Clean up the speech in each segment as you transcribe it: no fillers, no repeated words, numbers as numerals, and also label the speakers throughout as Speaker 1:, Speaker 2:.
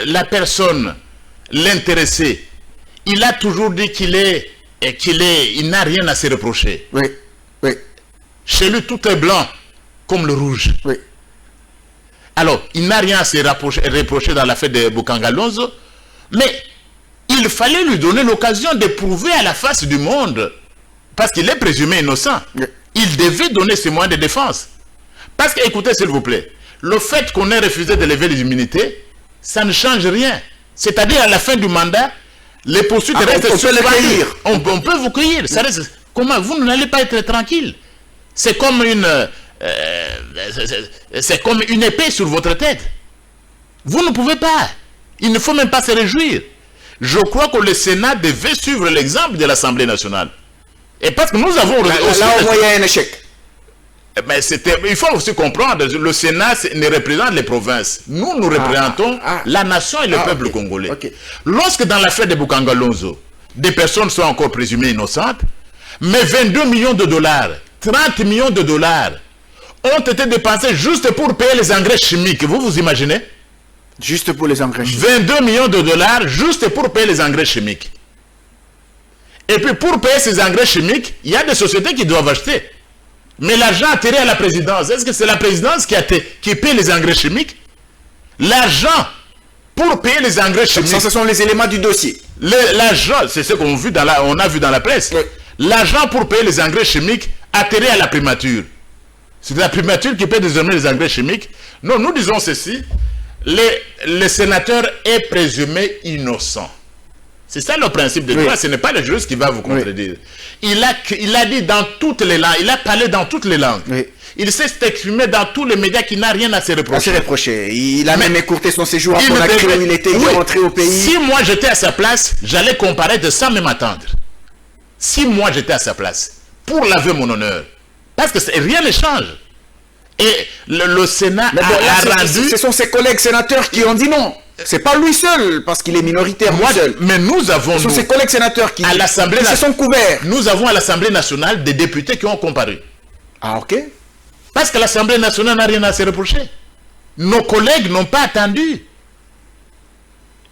Speaker 1: la personne, l'intéressé, il a toujours dit il n'a rien à se reprocher.
Speaker 2: Oui, oui.
Speaker 1: Chez lui, tout est blanc, comme le rouge.
Speaker 2: Oui.
Speaker 1: Alors, il n'a rien à se reprocher dans l'affaire de Boukangalonzo, mais il fallait lui donner l'occasion de prouver à la face du monde, parce qu'il est présumé innocent.
Speaker 2: Oui.
Speaker 1: Il devait donner ses moyens de défense. Parce que, écoutez, s'il vous plaît, le fait qu'on ait refusé de lever les immunités, ça ne change rien. C'est-à-dire, à la fin du mandat, les poursuites restent suspendues. On peut vous cueillir. Ça reste, comment vous n'allez pas être tranquille. C'est comme une épée sur votre tête. Vous ne pouvez pas. Il ne faut même pas se réjouir. Je crois que le Sénat devait suivre l'exemple de l'Assemblée nationale. Et parce que nous avons...
Speaker 2: Là, on voyait un échec.
Speaker 1: Mais il faut aussi comprendre, le Sénat ne représente les provinces. Nous représentons la nation et le peuple congolais. Okay. Lorsque dans l'affaire de Boukangalonzo, des personnes sont encore présumées innocentes, mais 22 millions de dollars, 30 millions de dollars ont été dépensés juste pour payer les engrais chimiques. Vous vous imaginez?
Speaker 2: Juste pour les engrais chimiques.
Speaker 1: 22 millions de dollars juste pour payer les engrais chimiques. Et puis pour payer ces engrais chimiques, il y a des sociétés qui doivent acheter. Mais l'argent atterrit à la présidence. Est-ce que c'est la présidence qui paye les engrais chimiques? L'argent pour payer les engrais chimiques.
Speaker 2: Ça, ce sont les éléments du dossier.
Speaker 1: L'argent, c'est ce qu'on a vu dans la presse. Oui. L'argent pour payer les engrais chimiques atterrit à la primature. C'est la primature qui paie désormais les engrais chimiques. Non, nous disons ceci. Le sénateur est présumé innocent. C'est ça le principe de droit. Ce n'est pas le juriste qui va vous contredire. Oui. Il a dit dans toutes les langues. Il a parlé dans toutes les langues. Oui. Il s'est exprimé dans tous les médias qu'il n'a rien à se reprocher.
Speaker 2: Il a même écourté son séjour à Conakry où il était rentré au pays.
Speaker 1: Si moi j'étais à sa place, j'allais comparaître sans même attendre. Si moi j'étais à sa place, pour laver mon honneur. Parce que rien ne change. Et le Sénat a rendu...
Speaker 2: Ce sont ses collègues sénateurs qui ont dit non. C'est pas lui seul, parce qu'il est minoritaire.
Speaker 1: Mais nous avons...
Speaker 2: Ce sont ses collègues sénateurs qui
Speaker 1: se
Speaker 2: sont couverts.
Speaker 1: Nous avons à l'Assemblée nationale des députés qui ont comparu.
Speaker 2: Ah, ok.
Speaker 1: Parce que l'Assemblée nationale n'a rien à se reprocher. Nos collègues n'ont pas attendu.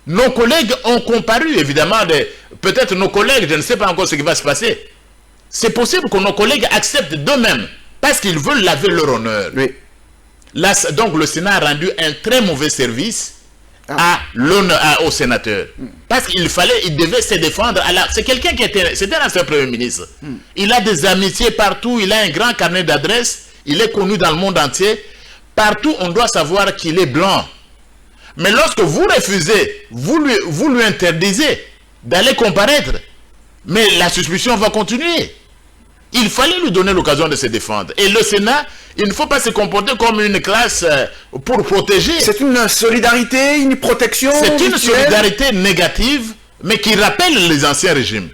Speaker 1: Nos collègues ont comparu, évidemment. Peut-être nos collègues, je ne sais pas encore ce qui va se passer. C'est possible que nos collègues acceptent d'eux-mêmes, parce qu'ils veulent laver leur honneur.
Speaker 2: Oui.
Speaker 1: Donc le Sénat a rendu un très mauvais service au sénateur. Parce qu'il devait se défendre. C'est quelqu'un c'était l'ancien Premier ministre. Il a des amitiés partout, il a un grand carnet d'adresses, il est connu dans le monde entier. Partout, on doit savoir qu'il est blanc. Mais lorsque vous refusez, vous lui interdisez d'aller comparaître, mais la suspicion va continuer. Il fallait lui donner l'occasion de se défendre. Et le Sénat, il ne faut pas se comporter comme une classe pour protéger.
Speaker 2: C'est une solidarité, une protection.
Speaker 1: C'est une solidarité négative, mais qui rappelle les anciens régimes.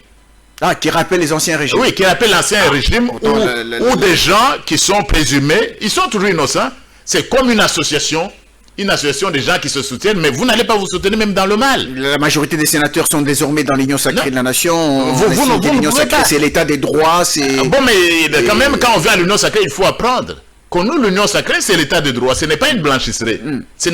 Speaker 2: Ah, qui rappelle les anciens régimes.
Speaker 1: Oui, qui rappelle l'ancien régime où des gens qui sont présumés, ils sont toujours innocents. C'est comme une association des gens qui se soutiennent, mais vous n'allez pas vous soutenir même dans le mal.
Speaker 2: La majorité des sénateurs sont désormais dans l'Union sacrée de la nation.
Speaker 1: L'Union
Speaker 2: sacrée, c'est l'état des droits.
Speaker 1: Bon, mais quand même, quand on vient à l'Union sacrée, il faut apprendre. Que nous, l'Union sacrée, c'est l'état des droits. Ce n'est pas une blanchisserie.